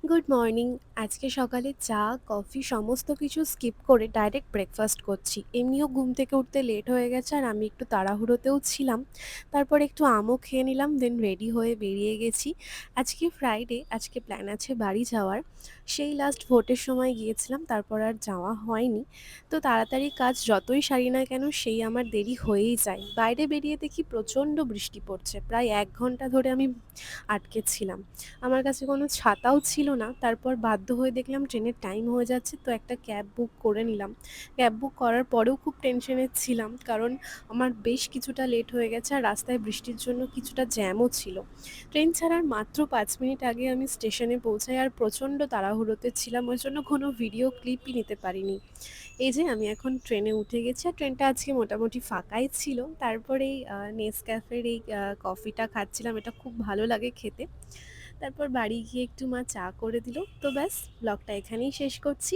Good morning. আজকে সকালে চা, কফি সমস্ত কিছু স্কিপ করে ডাইরেক্ট ব্রেকফাস্ট করছি। এমনিও ঘুম থেকে উঠতে লেট হয়ে গেছে আর আমি একটু তাড়াহুড়োতেও ছিলাম। তারপর একটু আমও খেয়ে নিলাম, দেন রেডি হয়ে বেরিয়ে গেছি। আজকে ফ্রাইডে, আজকে প্ল্যান আছে বাড়ি যাওয়ার। সেই লাস্ট ভোটের সময় গিয়েছিলাম, তারপর আর যাওয়া হয়নি। তো তাড়াতাড়ি কাজ যতই সারি না কেন সেই আমার দেরি হয়েই যায়। বাইরে বেরিয়ে দেখি প্রচণ্ড বৃষ্টি পড়ছে, প্রায় 1 ঘন্টা ধরে আমি আটকে ছিলাম। আমার কাছে কোনো ছাতাও ছিল না। তারপর বাধ্য হয়ে দেখলাম ট্রেনের টাইম হয়ে যাচ্ছে, তো একটা ক্যাব বুক করে নিলাম। ক্যাব বুক করার পরেও খুব টেনশনে ছিলাম, কারণ আমার বেশ কিছুটা লেট হয়ে গেছে আর রাস্তায় বৃষ্টির জন্য কিছুটা জ্যামও ছিল। ট্রেন ছাড়ার মাত্র 5 মিনিট আগে আমি স্টেশনে পৌঁছাই আর প্রচণ্ড তাড়াহুড়োতে ছিলাম, ওই জন্য কোনো ভিডিও ক্লিপই নিতে পারিনি। এই যে আমি এখন ট্রেনে উঠে গেছি আর ট্রেনটা আজকে মোটামুটি ফাঁকাই ছিল। তারপরেই নেসক্যাফের এই কফিটা খাচ্ছিলাম, এটা খুব ভালো লাগে খেতে। তারপর বাড়ি গিয়ে একটু মা চা করে দিল। তো ব্যাস, ব্লগটা এখানেই শেষ করছি।